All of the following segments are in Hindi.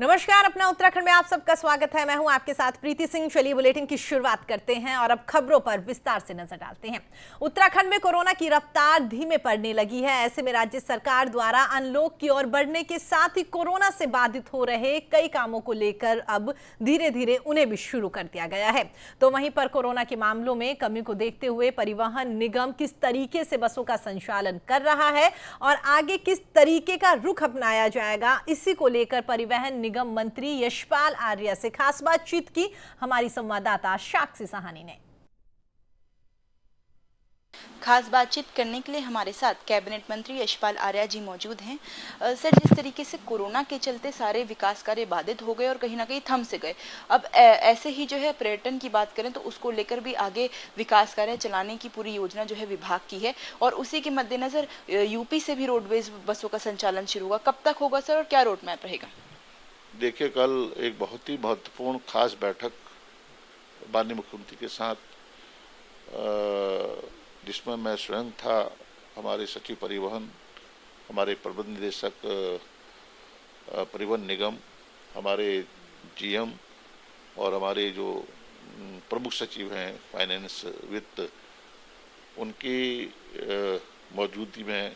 नमस्कार, अपना उत्तराखंड में आप सबका स्वागत है। मैं हूं आपके साथ प्रीति सिंह। चलिए बुलेटिन की शुरुआत करते हैं और अब खबरों पर विस्तार से नजर डालते हैं। उत्तराखंड में कोरोना की रफ्तार धीमे पड़ने लगी है। ऐसे में राज्य सरकार द्वारा अनलॉक की ओर बढ़ने के साथ ही कोरोना से बाधित हो रहे कई कामों को लेकर अब धीरे धीरे उन्हें भी शुरू कर दिया गया है। तो वहीं पर कोरोना के मामलों में कमी को देखते हुए परिवहन निगम किस तरीके से बसों का संचालन कर रहा है और आगे किस तरीके का रुख अपनाया जाएगा, इसी को लेकर परिवहन निगम मंत्री यशपाल आर्या से खास बातचीत की हमारी संवाददाता साक्षी सहानी ने। खास बातचीत करने के लिए हमारे साथ कैबिनेट मंत्री यशपाल आर्या जी मौजूद हैं। सर, जिस तरीके से कोरोना के चलते सारे विकास कार्य बाधित हो गए और कहीं ना कहीं थम से गए, अब ऐसे ही जो है पर्यटन की बात करें तो उसको लेकर भी आगे विकास कार्य चलाने की पूरी योजना जो है विभाग की है और उसी के मद्देनजर यूपी से भी रोडवेज बसों का संचालन शुरू होगा। कब तक होगा सर और क्या रोड मैप रहेगा? देखिए, कल एक बहुत ही महत्वपूर्ण खास बैठक माननीय मुख्यमंत्री के साथ जिसमें मैं स्वयं था, हमारे सचिव परिवहन, हमारे प्रबंध निदेशक परिवहन निगम, हमारे जीएम और हमारे जो प्रमुख सचिव हैं फाइनेंस वित्त, उनकी मौजूदगी में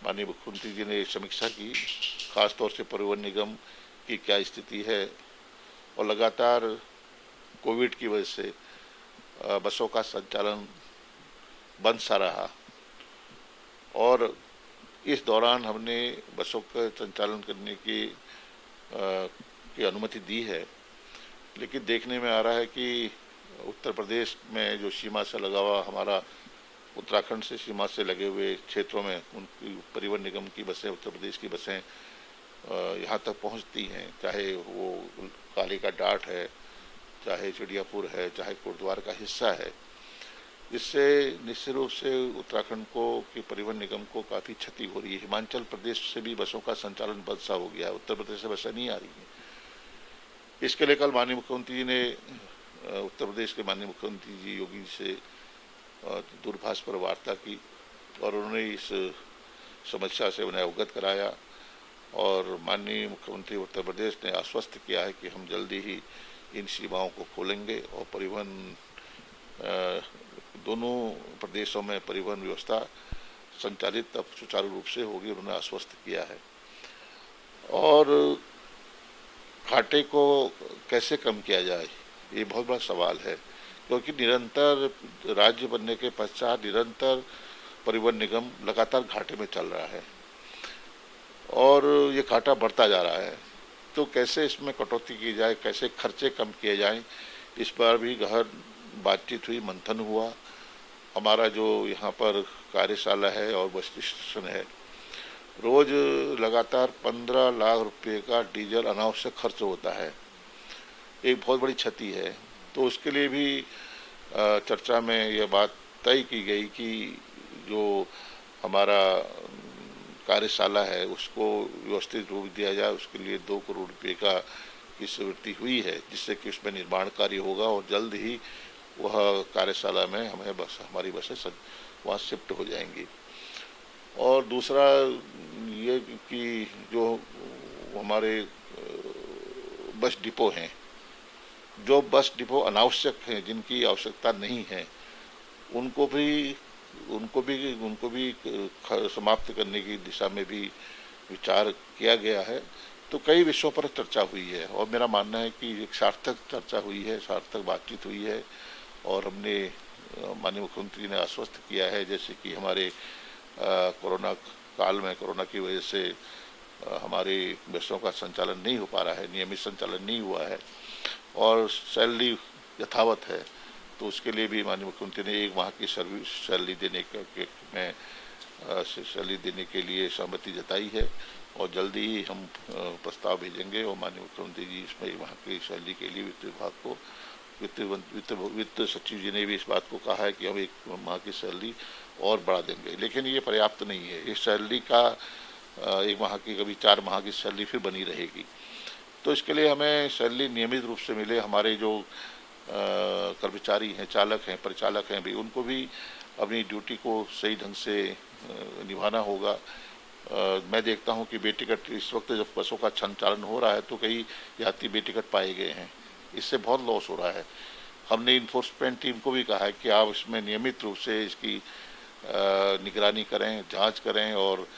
माननीय मुख्यमंत्री जी ने समीक्षा की। खासतौर से परिवहन निगम की क्या स्थिति है और लगातार कोविड की वजह से बसों का संचालन बंद सा रहा और इस दौरान हमने बसों का संचालन करने की अनुमति दी है। लेकिन देखने में आ रहा है कि उत्तर प्रदेश में जो सीमा से लगा हुआ हमारा उत्तराखंड से सीमा से लगे हुए क्षेत्रों में उनकी परिवहन निगम की बसें, उत्तर प्रदेश की बसें यहाँ तक पहुँचती हैं, चाहे वो कालिका डाट है, चाहे चिड़ियापुर है, चाहे कोटद्वार का हिस्सा है। इससे निश्चित रूप से उत्तराखंड को की परिवहन निगम को काफ़ी क्षति हो रही है। हिमाचल प्रदेश से भी बसों का संचालन बंद सा हो गया है, उत्तर प्रदेश से बसें नहीं आ रही हैं। इसके लिए कल माननीय मुख्यमंत्री जी ने उत्तर प्रदेश के माननीय मुख्यमंत्री जी योगी जी से दूरभाष पर वार्ता की और उन्होंने इस समस्या से उन्हें अवगत कराया और माननीय मुख्यमंत्री उत्तर प्रदेश ने आश्वस्त किया है कि हम जल्दी ही इन सीमाओं को खोलेंगे और परिवहन दोनों प्रदेशों में परिवहन व्यवस्था संचालित अब सुचारू रूप से होगी, उन्होंने आश्वस्त किया है। और घाटे को कैसे कम किया जाए, ये बहुत बड़ा सवाल है, क्योंकि निरंतर राज्य बनने के पश्चात निरंतर परिवहन निगम लगातार घाटे में चल रहा है और ये घाटा बढ़ता जा रहा है। तो कैसे इसमें कटौती की जाए, कैसे खर्चे कम किए जाएं, इस पर भी गहन बातचीत हुई, मंथन हुआ। हमारा जो यहाँ पर कार्यशाला है और बस स्टेशन है, रोज लगातार 15 लाख रुपए का डीजल अनावश्यक खर्च होता है, एक बहुत बड़ी क्षति है। तो उसके लिए भी चर्चा में यह बात तय की गई कि जो हमारा कार्यशाला है उसको व्यवस्थित रूप दिया जाए। उसके लिए 2 करोड़ रुपये की स्वीकृति हुई है, जिससे कि उसमें निर्माण कार्य होगा और जल्द ही वह कार्यशाला में हमारी बसें वहाँ शिफ्ट हो जाएंगी। और दूसरा ये कि जो हमारे बस डिपो हैं, जो बस डिपो अनावश्यक हैं, जिनकी आवश्यकता नहीं है, उनको भी समाप्त करने की दिशा में भी विचार किया गया है। तो कई विषयों पर चर्चा हुई है और मेरा मानना है कि एक सार्थक चर्चा हुई है, सार्थक बातचीत हुई है और हमने माननीय मुख्यमंत्री ने आश्वस्त किया है, जैसे कि हमारे कोरोना काल में कोरोना की वजह से हमारी बसों का संचालन नहीं हो पा रहा है, नियमित संचालन नहीं हुआ है और सैलरी यथावत है। तो उसके लिए भी माननीय मुख्यमंत्री ने 1 माह की सैलरी देने के लिए सहमति जताई है और जल्दी ही हम प्रस्ताव भेजेंगे और माननीय मुख्यमंत्री जी इसमें 1 माह की सैलरी के लिए वित्त विभाग को वित्त सचिव जी ने भी इस बात को कहा है कि हम 1 माह की सैलरी और बढ़ा देंगे। लेकिन ये पर्याप्त नहीं है। इस सैलरी का 1 माह की, कभी 4 माह की सैलरी फिर बनी रहेगी। तो इसके लिए हमें सैलरी नियमित रूप से मिले। हमारे जो कर्मचारी हैं, चालक हैं, परिचालक हैं भी, उनको भी अपनी ड्यूटी को सही ढंग से निभाना होगा। मैं देखता हूं कि बेटिकट इस वक्त जब बसों का संचालन हो रहा है तो कई यात्री बेटिकट पाए गए हैं, इससे बहुत लॉस हो रहा है। हमने इन्फोर्समेंट टीम को भी कहा है कि आप इसमें नियमित रूप से इसकी निगरानी करें, जांच करें और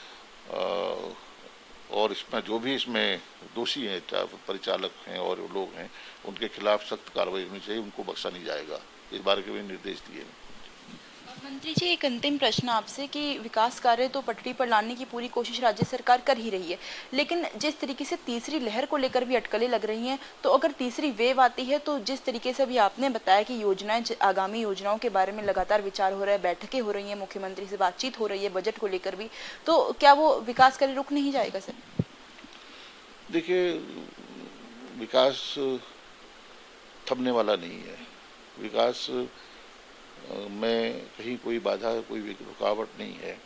इसमें जो भी इसमें दोषी हैं, परिचालक हैं और लोग हैं, उनके खिलाफ सख्त कार्रवाई होनी चाहिए, उनको बख्शा नहीं जाएगा। इस बारे के भी निर्देश दिए। मंत्री जी, एक अंतिम प्रश्न आपसे कि विकास कार्य तो पटरी पर लाने की पूरी कोशिश राज्य सरकार कर ही रही है, लेकिन जिस तरीके से तीसरी लहर को लेकर भी अटकलें लग रही हैं, तो अगर तीसरी वेव आती है तो जिस तरीके से अभी आपने बताया कि योजनाएं, आगामी योजनाओं के बारे में लगातार विचार हो रहा है, बैठकें हो रही हैं, मुख्यमंत्री से बातचीत हो रही है बजट को लेकर भी, तो क्या वो विकास कार्य रुक नहीं जाएगा सर? देखिए, विकास थमने वाला नहीं है। विकास में कहीं कोई बाधा, कोई रुकावट नहीं है।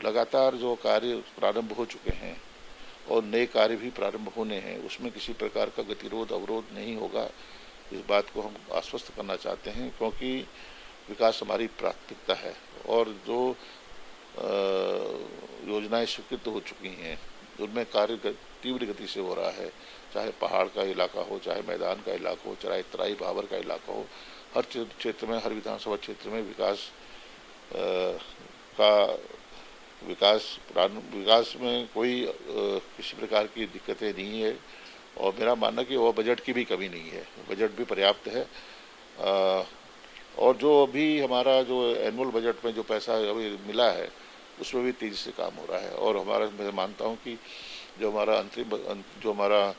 लगातार जो कार्य प्रारंभ हो चुके हैं और नए कार्य भी प्रारंभ होने हैं, उसमें किसी प्रकार का गतिरोध, अवरोध नहीं होगा। इस बात को हम आश्वस्त करना चाहते हैं, क्योंकि विकास हमारी प्राथमिकता है और जो योजनाएं स्वीकृत हो चुकी हैं उनमें कार्य तीव्र गति से हो रहा है, चाहे पहाड़ का इलाका हो, चाहे मैदान का इलाका हो, चाहे तराई भाबर का इलाका हो। हर क्षेत्र में, हर विधानसभा क्षेत्र में विकास में कोई किसी प्रकार की दिक्कतें नहीं है और मेरा मानना कि वो बजट की भी कमी नहीं है, बजट भी पर्याप्त है। और जो अभी हमारा जो एनुअल बजट में जो पैसा अभी मिला है उसमें भी तेजी से काम हो रहा है और मैं मानता हूँ कि जो हमारा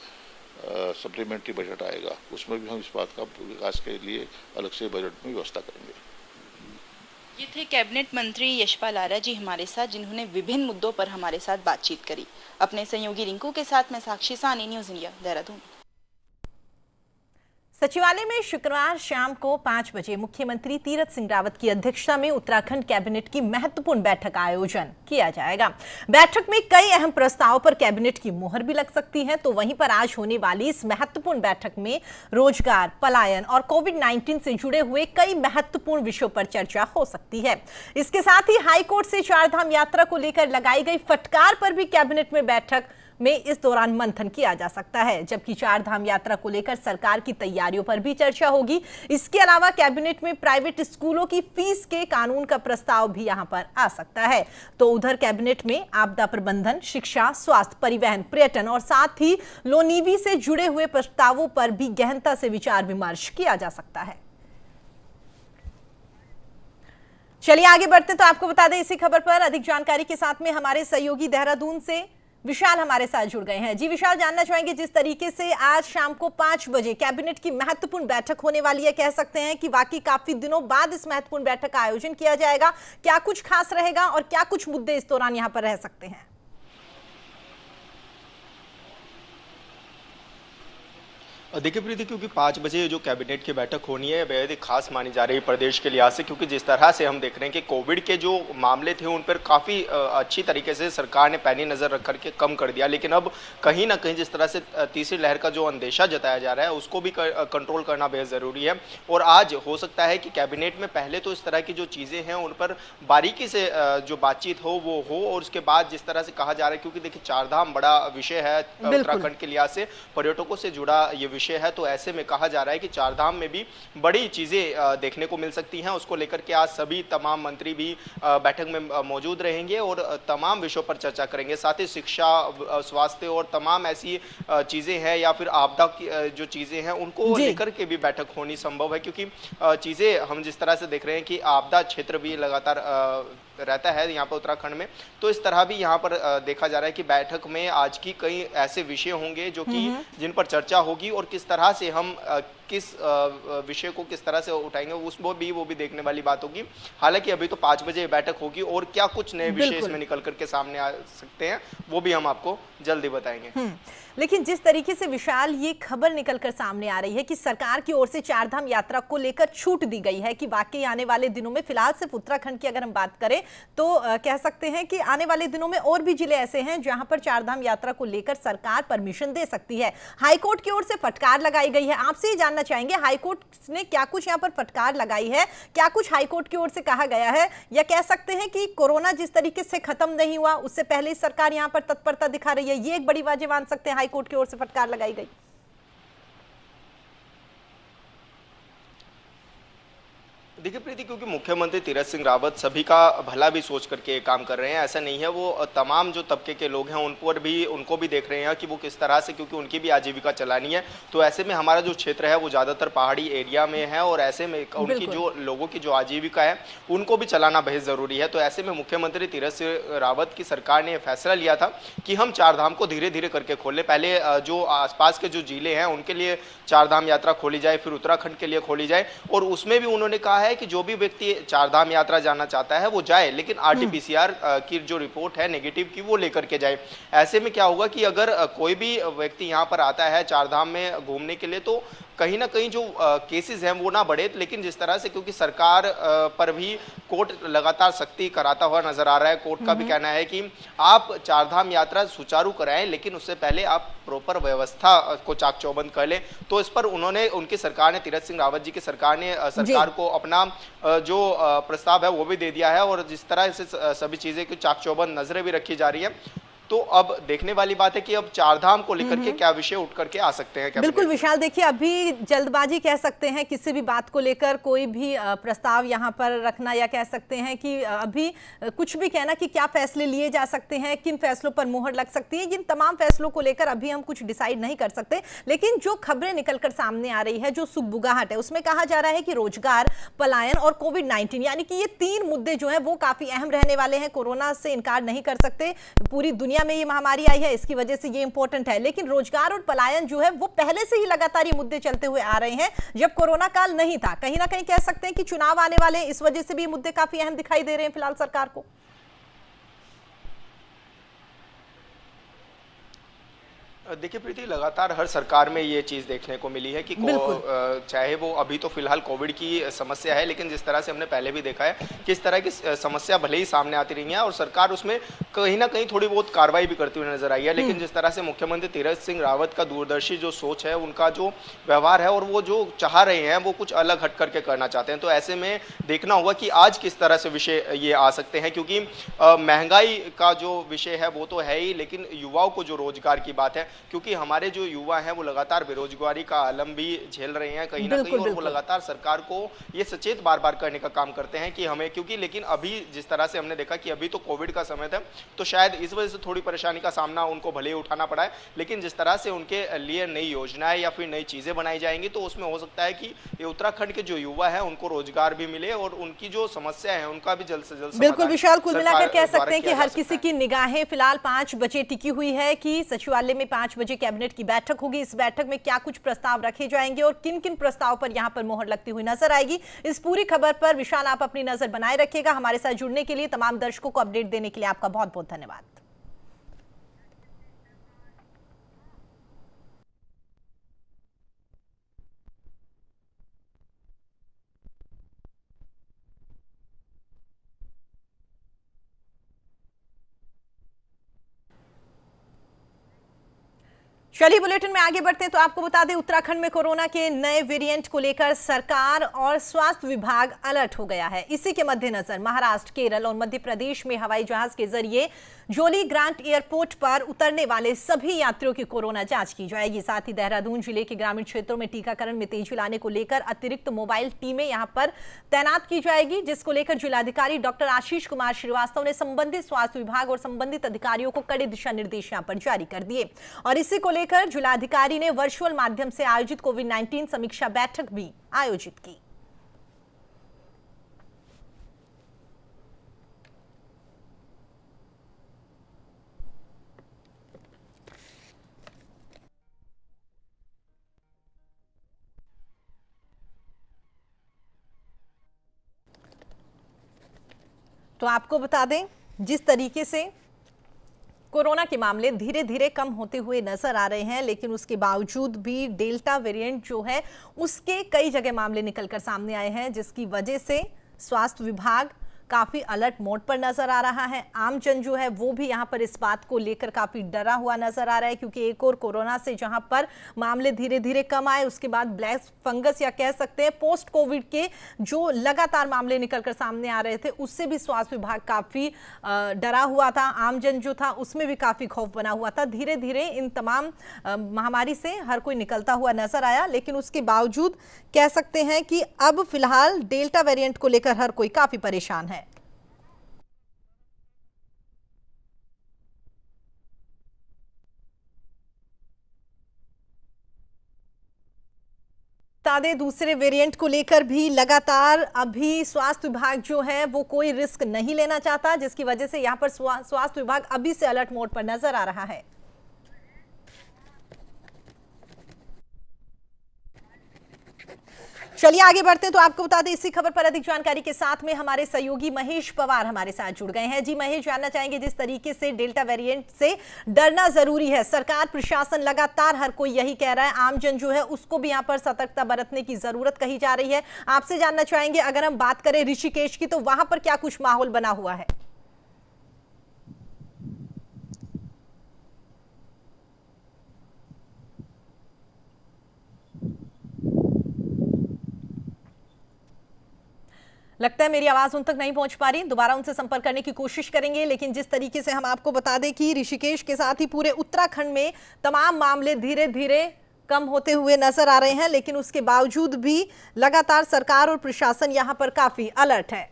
सप्लीमेंट्री बजट आएगा उसमें भी हम इस बात का विकास के लिए अलग से बजट में व्यवस्था करेंगे। ये थे कैबिनेट मंत्री यशपाल आर्या जी हमारे साथ, जिन्होंने विभिन्न मुद्दों पर हमारे साथ बातचीत करी। अपने सहयोगी रिंकू के साथ मैं साक्षी सानी, न्यूज़ इंडिया, देहरादून। सचिवालय में शुक्रवार शाम को 5 बजे मुख्यमंत्री तीरथ सिंह रावत की अध्यक्षता में उत्तराखंड कैबिनेट की महत्वपूर्ण बैठक का आयोजन किया जाएगा। बैठक में कई अहम प्रस्तावों पर कैबिनेट की मुहर भी लग सकती है। तो वहीं पर आज होने वाली इस महत्वपूर्ण बैठक में रोजगार, पलायन और कोविड-19 से जुड़े हुए कई महत्वपूर्ण विषयों पर चर्चा हो सकती है। इसके साथ ही हाईकोर्ट से चारधाम यात्रा को लेकर लगाई गई फटकार पर भी कैबिनेट में बैठक में इस दौरान मंथन किया जा सकता है, जबकि चारधाम यात्रा को लेकर सरकार की तैयारियों पर भी चर्चा होगी। इसके अलावा कैबिनेट में प्राइवेट स्कूलों की फीस के कानून का प्रस्ताव भी यहां पर आ सकता है। तो उधर कैबिनेट में आपदा प्रबंधन, शिक्षा, स्वास्थ्य, परिवहन, पर्यटन और साथ ही लोनीवी से जुड़े हुए प्रस्तावों पर भी गहनता से विचार विमर्श किया जा सकता है। चलिए आगे बढ़ते, तो आपको बता दें इसी खबर पर अधिक जानकारी के साथ में हमारे सहयोगी देहरादून से विशाल हमारे साथ जुड़ गए हैं। जी विशाल, जानना चाहेंगे जिस तरीके से आज शाम को 5 बजे कैबिनेट की महत्वपूर्ण बैठक होने वाली है, कह सकते हैं कि वाकई काफी दिनों बाद इस महत्वपूर्ण बैठक का आयोजन किया जाएगा। क्या कुछ खास रहेगा और क्या कुछ मुद्दे इस दौरान यहां पर रह सकते हैं? देखिए प्रीति, क्योंकि 5 बजे जो कैबिनेट की बैठक होनी है बेहद ही खास मानी जा रही है प्रदेश के लिहाज से, क्योंकि जिस तरह से हम देख रहे हैं कि कोविड के जो मामले थे उन पर काफ़ी अच्छी तरीके से सरकार ने पैनी नज़र रख करके कम कर दिया, लेकिन अब कहीं ना कहीं जिस तरह से तीसरी लहर का जो अंदेशा जताया जा रहा है उसको भी कंट्रोल करना बेहद ज़रूरी है। और आज हो सकता है कि कैबिनेट में पहले तो इस तरह की जो चीज़ें हैं उन पर बारीकी से जो बातचीत हो वो हो, और उसके बाद जिस तरह से कहा जा रहा है, क्योंकि देखिए चारधाम बड़ा विषय है उत्तराखंड के लिहाज से, पर्यटकों से जुड़ा ये विषय है, तो ऐसे में कहा जा रहा है कि चारधाम में भी बड़ी चीजें देखने को मिल सकती हैं। उसको लेकर के आज सभी तमाम मंत्री भी बैठक में मौजूद रहेंगे और तमाम विषयों पर चर्चा करेंगे। साथ ही शिक्षा, स्वास्थ्य और तमाम ऐसी चीजें हैं या फिर आपदा की जो चीजें हैं उनको लेकर के भी बैठक होनी संभव है, क्योंकि चीजें हम जिस तरह से देख रहे हैं कि आपदा क्षेत्र भी लगातार रहता है यहाँ पर उत्तराखंड में, तो इस तरह भी यहाँ पर देखा जा रहा है कि बैठक में आज की कई ऐसे विषय होंगे जो कि जिन पर चर्चा होगी और किस तरह से हम किस विषय को किस तरह से उठाएंगे वो भी देखने वाली बात होगी। हालांकि अभी तो 5 बजे बैठक होगी और क्या कुछ नए विषय इसमें निकल करके सामने आ सकते हैं वो भी हम आपको जल्दी बताएंगे। लेकिन जिस तरीके से विशाल ये खबर निकलकर सामने आ रही है कि सरकार की ओर से चारधाम यात्रा को लेकर छूट दी गई है कि वाकई आने वाले दिनों में, फिलहाल सिर्फ उत्तराखंड की अगर हम बात करें तो कह सकते हैं कि आने वाले दिनों में और भी जिले ऐसे हैं जहां पर चारधाम यात्रा को लेकर सरकार परमिशन दे सकती है। हाईकोर्ट की ओर से फटकार लगाई गई है। आपसे ये जानना जानना चाहेंगे हाईकोर्ट ने क्या कुछ यहाँ पर फटकार लगाई है, क्या कुछ हाईकोर्ट की ओर से कहा गया है, या कह सकते हैं कि कोरोना जिस तरीके से खत्म नहीं हुआ उससे पहले ही सरकार यहाँ पर तत्परता दिखा रही है, ये एक बड़ी वजह मान सकते हैं हाईकोर्ट की ओर से फटकार लगाई गई। देखिए प्रीति, क्योंकि मुख्यमंत्री तीरथ सिंह रावत सभी का भला भी सोच करके काम कर रहे हैं, ऐसा नहीं है, वो तमाम जो तबके के लोग हैं उन पर भी उनको भी देख रहे हैं कि वो किस तरह से, क्योंकि उनकी भी आजीविका चलानी है। तो ऐसे में हमारा जो क्षेत्र है वो ज़्यादातर पहाड़ी एरिया में है और ऐसे में उनकी जो लोगों की जो आजीविका है उनको भी चलाना बेहद ज़रूरी है। तो ऐसे में मुख्यमंत्री तीरथ सिंह रावत की सरकार ने फैसला लिया था कि हम चारधाम को धीरे धीरे करके खोलें। पहले जो आसपास के जो जिले हैं उनके लिए चारधाम यात्रा खोली जाए, फिर उत्तराखंड के लिए खोली जाए, और उसमें भी उन्होंने कहा है कि जो भी व्यक्ति चारधाम यात्रा जाना चाहता है वो जाए, लेकिन आरटीपीसीआर की जो रिपोर्ट है नेगेटिव की वो लेकर के जाए। ऐसे में क्या होगा कि अगर कोई भी व्यक्ति यहाँ पर आता है चारधाम में घूमने के लिए तो कहीं ना कहीं जो केसेस हैं वो ना बढ़े, लेकिन जिस तरह से क्योंकि सरकार पर भी कोर्ट लगातार सख्ती कराता हुआ नजर आ रहा है। कोर्ट का भी कहना है कि आप चारधाम यात्रा सुचारू कराएं, लेकिन उससे पहले आप प्रॉपर व्यवस्था को चाक चौबंद कर लें। तो इस पर उन्होंने, उनकी सरकार ने, तीरथ सिंह रावत जी की सरकार ने सरकार को अपना जो प्रस्ताव है वो भी दे दिया है, और जिस तरह से सभी चीजें की चाक चौबंद नजरें भी रखी जा रही है। तो अब देखने वाली बात है कि अब चारधाम को लेकर के क्या विषय उठ करके आ सकते हैं। बिल्कुल विशाल, देखिए अभी जल्दबाजी कह सकते हैं किसी भी बात को लेकर, कोई भी प्रस्ताव यहाँ पर रखना, या कह सकते हैं कि अभी कुछ भी कहना कि क्या फैसले लिए जा सकते हैं, किन फैसलों पर मोहर लग सकती है, इन तमाम फैसलों को लेकर अभी हम कुछ डिसाइड नहीं कर सकते। लेकिन जो खबरें निकलकर सामने आ रही है, जो सुगबुगाहट है, उसमें कहा जा रहा है कि रोजगार, पलायन और कोविड-19 यानी कि ये 3 मुद्दे जो हैं वो काफी अहम रहने वाले हैं। कोरोना से इनकार नहीं कर सकते, पूरी दुनिया में ये महामारी आई है, इसकी वजह से ये इंपॉर्टेंट है, लेकिन रोजगार और पलायन जो है वो पहले से ही लगातार ये मुद्दे चलते हुए आ रहे हैं जब कोरोना काल नहीं था। कहीं ना कहीं कह सकते हैं कि चुनाव आने वाले हैं, इस वजह से भी ये मुद्दे काफी अहम दिखाई दे रहे हैं फिलहाल सरकार को। देखिए प्रीति, लगातार हर सरकार में ये चीज़ देखने को मिली है कि चाहे वो अभी तो फिलहाल कोविड की समस्या है, लेकिन जिस तरह से हमने पहले भी देखा है किस तरह की समस्या भले ही सामने आती रही है और सरकार उसमें कहीं ना कहीं थोड़ी बहुत कार्रवाई भी करती हुई नजर आई है। लेकिन जिस तरह से मुख्यमंत्री तीरथ सिंह रावत का दूरदर्शी जो सोच है, उनका जो व्यवहार है और वो जो चाह रहे हैं वो कुछ अलग हट करके करना चाहते हैं। तो ऐसे में देखना होगा कि आज किस तरह से विषय ये आ सकते हैं, क्योंकि महंगाई का जो विषय है वो तो है ही, लेकिन युवाओं को जो रोजगार की बात है, क्योंकि हमारे जो युवा हैं वो लगातार बेरोजगारी का आलम भी झेल रहे हैं कहीं ना कहीं, और वो लगातार सरकार को ये सचेत बार बार करने का काम करते हैं कि हमें, क्योंकि लेकिन अभी जिस तरह से हमने देखा कि अभी तो कोविड का समय था, तो शायद इस वजह से थोड़ी परेशानी का सामना उनको भले ही उठाना पड़ा है, लेकिन जिस तरह से उनके लिए नई योजनाएं या फिर नई चीजें बनाई जाएंगी तो उसमें हो सकता है कि ये उत्तराखंड के जो युवा है उनको रोजगार भी मिले और उनकी जो समस्या है उनका भी जल्द से जल्द। बिल्कुल विशाल, कुल मिलाकर कह सकते हैं कि हर किसी की निगाहें फिलहाल 5 बजे टिकी हुई है कि सचिवालय में 5 बजे कैबिनेट की बैठक होगी। इस बैठक में क्या कुछ प्रस्ताव रखे जाएंगे और किन किन प्रस्ताव पर यहां पर मोहर लगती हुई नजर आएगी, इस पूरी खबर पर विशाल आप अपनी नजर बनाए रखिएगा। हमारे साथ जुड़ने के लिए, तमाम दर्शकों को अपडेट देने के लिए आपका बहुत बहुत धन्यवाद। चलिए बुलेटिन में आगे बढ़ते हैं तो आपको बता दें, उत्तराखंड में कोरोना के नए वेरिएंट को लेकर सरकार और स्वास्थ्य विभाग अलर्ट हो गया है। इसी के मद्देनजर महाराष्ट्र, केरल और मध्य प्रदेश में हवाई जहाज के जरिए जोली ग्रांट एयरपोर्ट पर उतरने वाले सभी यात्रियों की कोरोना जांच की जाएगी। साथ ही देहरादून जिले के ग्रामीण क्षेत्रों में टीकाकरण में तेजी लाने को लेकर अतिरिक्त मोबाइल टीमें यहां पर तैनात की जाएगी, जिसको लेकर जिलाधिकारी डॉक्टर आशीष कुमार श्रीवास्तव ने संबंधित स्वास्थ्य विभाग और संबंधित अधिकारियों को कड़े दिशा निर्देश यहां पर जारी कर दिए। और इसी को लेकर जिलाधिकारी ने वर्चुअल माध्यम से आयोजित कोविड-19 समीक्षा बैठक भी आयोजित की। तो आपको बता दें, जिस तरीके से कोरोना के मामले धीरे धीरे कम होते हुए नजर आ रहे हैं, लेकिन उसके बावजूद भी डेल्टा वेरिएंट जो है उसके कई जगह मामले निकलकर सामने आए हैं, जिसकी वजह से स्वास्थ्य विभाग काफी अलर्ट मोड पर नजर आ रहा है। आमजन जो है वो भी यहाँ पर इस बात को लेकर काफी डरा हुआ नजर आ रहा है, क्योंकि एक और कोरोना से जहां पर मामले धीरे धीरे कम आए, उसके बाद ब्लैक फंगस या कह सकते हैं पोस्ट कोविड के जो लगातार मामले निकलकर सामने आ रहे थे, उससे भी स्वास्थ्य विभाग काफी डरा हुआ था। आमजन जो था उसमें भी काफी खौफ बना हुआ था। धीरे धीरे इन तमाम महामारी से हर कोई निकलता हुआ नजर आया, लेकिन उसके बावजूद कह सकते हैं कि अब फिलहाल डेल्टा वेरिएंट को लेकर हर कोई काफी परेशान है। तादे दूसरे वेरिएंट को लेकर भी लगातार अभी स्वास्थ्य विभाग जो है वो कोई रिस्क नहीं लेना चाहता, जिसकी वजह से यहां पर स्वास्थ्य विभाग अभी से अलर्ट मोड पर नजर आ रहा है। चलिए आगे बढ़ते हैं, तो आपको बता दें इसी खबर पर अधिक जानकारी के साथ में हमारे सहयोगी महेश पवार हमारे साथ जुड़ गए हैं। जी महेश, जानना चाहेंगे जिस तरीके से डेल्टा वेरिएंट से डरना जरूरी है, सरकार प्रशासन लगातार हर कोई यही कह रहा है, आमजन जो है उसको भी यहाँ पर सतर्कता बरतने की जरूरत कही जा रही है। आपसे जानना चाहेंगे, अगर हम बात करें ऋषिकेश की, तो वहां पर क्या कुछ माहौल बना हुआ है? लगता है मेरी आवाज उन तक नहीं पहुंच पा रही, दोबारा उनसे संपर्क करने की कोशिश करेंगे। लेकिन जिस तरीके से हम आपको बता दें कि ऋषिकेश के साथ ही पूरे उत्तराखंड में तमाम मामले धीरे धीरे कम होते हुए नजर आ रहे हैं, लेकिन उसके बावजूद भी लगातार सरकार और प्रशासन यहां पर काफी अलर्ट है।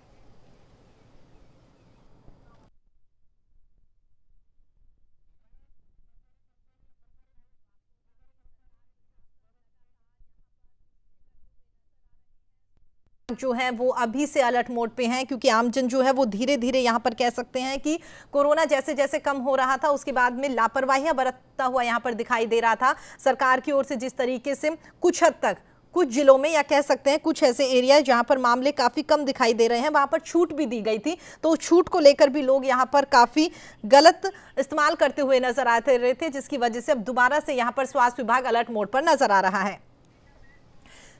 जो है वो अभी से अलर्ट मोड पे हैं, क्योंकि आमजन जो है वो धीरे धीरे यहाँ पर कह सकते हैं कि कोरोना जैसे जैसे कम हो रहा था, उसके बाद में लापरवाहियां बरतता हुआ यहाँ पर दिखाई दे रहा था सरकार की ओर से। जिस तरीके से कुछ हद तक कुछ जिलों में या कह सकते हैं कुछ ऐसे एरिया जहां पर मामले काफी कम दिखाई दे रहे हैं, वहां पर छूट भी दी गई थी, तो छूट को लेकर भी लोग यहां पर काफी गलत इस्तेमाल करते हुए नजर आते रहे थे, जिसकी वजह से अब दोबारा से यहां पर स्वास्थ्य विभाग अलर्ट मोड पर नजर आ रहा है।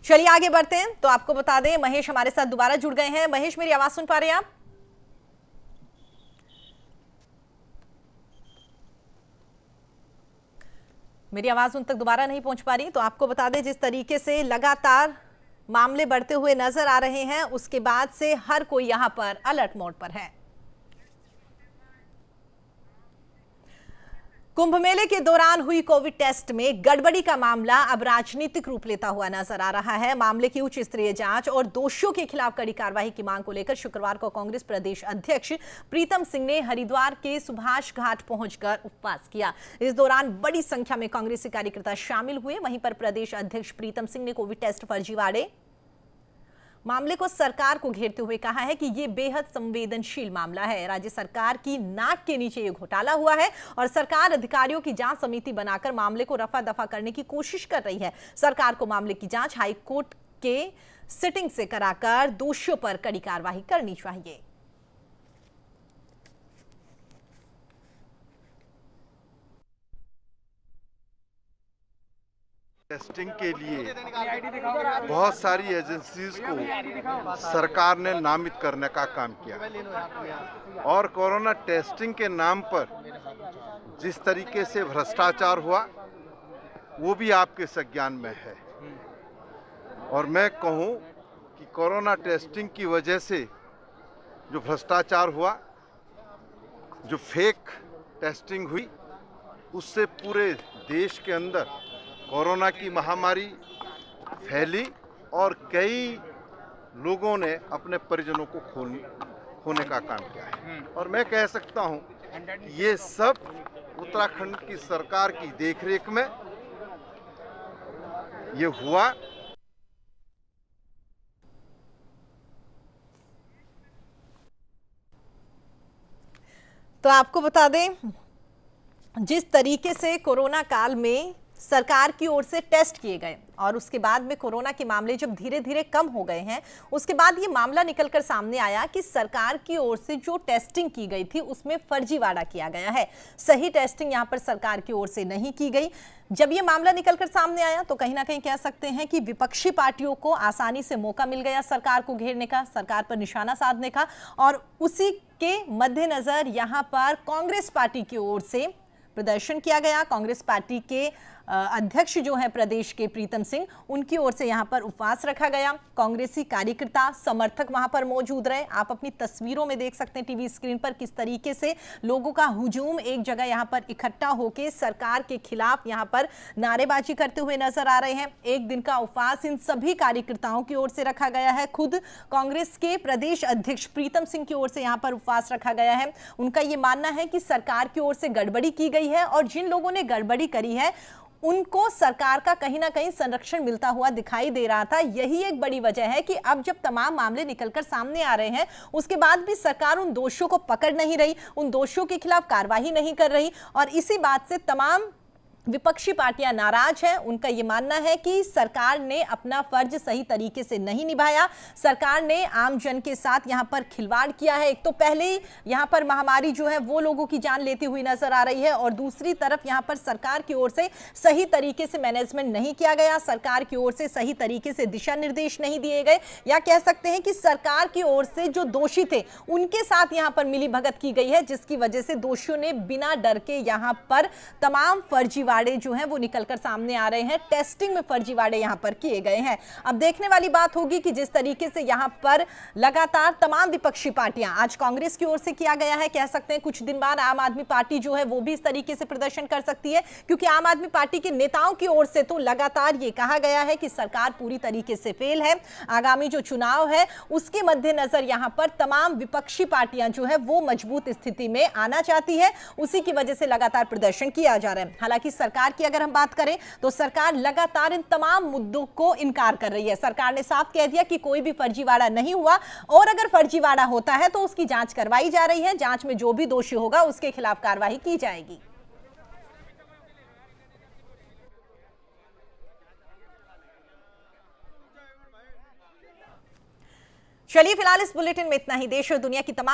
चलिए आगे बढ़ते हैं, तो आपको बता दें महेश हमारे साथ दोबारा जुड़ गए हैं। महेश, मेरी आवाज सुन पा रहे हैं आप? मेरी आवाज उन तक दोबारा नहीं पहुंच पा रही, तो आपको बता दें जिस तरीके से लगातार मामले बढ़ते हुए नजर आ रहे हैं, उसके बाद से हर कोई यहां पर अलर्ट मोड पर है। कुंभ मेले के दौरान हुई कोविड टेस्ट में गड़बड़ी का मामला अब राजनीतिक रूप लेता हुआ नजर आ रहा है। मामले की उच्च स्तरीय जांच और दोषियों के खिलाफ कड़ी कार्रवाई की मांग को लेकर शुक्रवार को कांग्रेस प्रदेश अध्यक्ष प्रीतम सिंह ने हरिद्वार के सुभाष घाट पहुंचकर उपवास किया। इस दौरान बड़ी संख्या में कांग्रेसी कार्यकर्ता शामिल हुए। वहीं पर प्रदेश अध्यक्ष प्रीतम सिंह ने कोविड टेस्ट फर्जीवाड़े मामले को सरकार को घेरते हुए कहा है कि यह बेहद संवेदनशील मामला है। राज्य सरकार की नाक के नीचे यह घोटाला हुआ है और सरकार अधिकारियों की जांच समिति बनाकर मामले को रफा दफा करने की कोशिश कर रही है। सरकार को मामले की जांच हाई कोर्ट के सिटिंग से कराकर दोषियों पर कड़ी कार्रवाई करनी चाहिए। टेस्टिंग के लिए बहुत सारी एजेंसीज को सरकार ने नामित करने का काम किया और कोरोना टेस्टिंग के नाम पर जिस तरीके से भ्रष्टाचार हुआ वो भी आपके संज्ञान में है। और मैं कहूँ कि कोरोना टेस्टिंग की वजह से जो भ्रष्टाचार हुआ, जो फेक टेस्टिंग हुई, उससे पूरे देश के अंदर कोरोना की महामारी फैली और कई लोगों ने अपने परिजनों को खोने का काम किया है। और मैं कह सकता हूं ये सब उत्तराखंड की सरकार की देखरेख में ये हुआ। तो आपको बता दें जिस तरीके से कोरोना काल में सरकार की ओर से टेस्ट किए गए और उसके बाद में कोरोना के मामले जब धीरे धीरे कम हो गए हैं, उसके बाद ये मामला निकलकर सामने आया कि सरकार की ओर से जो टेस्टिंग की गई थी उसमें फर्जीवाड़ा किया गया है। सही टेस्टिंग यहां पर सरकार की ओर से नहीं की गई। जब ये मामला निकलकर सामने आया तो कहीं ना कहीं कह सकते हैं कि विपक्षी पार्टियों को आसानी से मौका मिल गया सरकार को घेरने का, सरकार पर निशाना साधने का, और उसी के मद्देनजर यहां पर कांग्रेस पार्टी की ओर से प्रदर्शन किया गया। कांग्रेस पार्टी के अध्यक्ष जो है प्रदेश के प्रीतम सिंह, उनकी ओर से यहां पर उपवास रखा गया। कांग्रेसी कार्यकर्ता समर्थक वहां पर मौजूद रहे। आप अपनी तस्वीरों में देख सकते हैं टीवी स्क्रीन पर किस तरीके से लोगों का हुजूम एक जगह यहां पर इकट्ठा होकर सरकार के खिलाफ यहां पर नारेबाजी करते हुए नजर आ रहे हैं। एक दिन का उपवास इन सभी कार्यकर्ताओं की ओर से रखा गया है। खुद कांग्रेस के प्रदेश अध्यक्ष प्रीतम सिंह की ओर से यहां पर उपवास रखा गया है। उनका यह मानना है कि सरकार की ओर से गड़बड़ी की गई है और जिन लोगों ने गड़बड़ी करी है उनको सरकार का कहीं ना कहीं संरक्षण मिलता हुआ दिखाई दे रहा था। यही एक बड़ी वजह है कि अब जब तमाम मामले निकलकर सामने आ रहे हैं उसके बाद भी सरकार उन दोषियों को पकड़ नहीं रही, उन दोषियों के खिलाफ कार्रवाई नहीं कर रही, और इसी बात से तमाम विपक्षी पार्टियां नाराज हैं। उनका यह मानना है कि सरकार ने अपना फर्ज सही तरीके से नहीं निभाया। सरकार ने आम जन के साथ यहां पर खिलवाड़ किया है। एक तो पहले ही यहां पर महामारी जो है वो लोगों की जान लेती हुई नजर आ रही है, और दूसरी तरफ यहां पर सरकार की ओर से सही तरीके से मैनेजमेंट नहीं किया गया, सरकार की ओर से सही तरीके से दिशा निर्देश नहीं दिए गए, या कह सकते हैं कि सरकार की ओर से जो दोषी थे उनके साथ यहां पर मिली भगत की गई है, जिसकी वजह से दोषियों ने बिना डर के यहां पर तमाम फर्जीवाड़े जो हैं वो निकलकर सामने आ रहे हैं। टेस्टिंग में फर्जीवाड़े यहां पर किए गए हैं। अब देखने वाली बात होगी कि जिस तरीके से यहां पर लगातार तमाम विपक्षी पार्टियां, आज कांग्रेस की ओर से किया गया है, कह सकते हैं कुछ दिन बाद आम आदमी पार्टी जो है वो भी इस तरीके से प्रदर्शन कर सकती है, क्योंकि आम आदमी पार्टी के नेताओं की ओर से तो लगातार ये कहा गया है कि सरकार पूरी तरीके से फेल है। आगामी जो चुनाव है उसके मद्देनजर यहां पर तमाम विपक्षी पार्टियां जो है वो मजबूत स्थिति में आना चाहती है, उसी की वजह से लगातार प्रदर्शन किया जा रहा है। हालांकि सरकार की अगर हम बात करें तो सरकार लगातार इन तमाम मुद्दों को इनकार कर रही है। सरकार ने साफ कह दिया कि कोई भी फर्जीवाड़ा नहीं हुआ, और अगर फर्जीवाड़ा होता है तो उसकी जांच करवाई जा रही है। जांच में जो भी दोषी होगा उसके खिलाफ कार्रवाई की जाएगी। चलिए फिलहाल इस बुलेटिन में इतना ही। देश और दुनिया की तमाम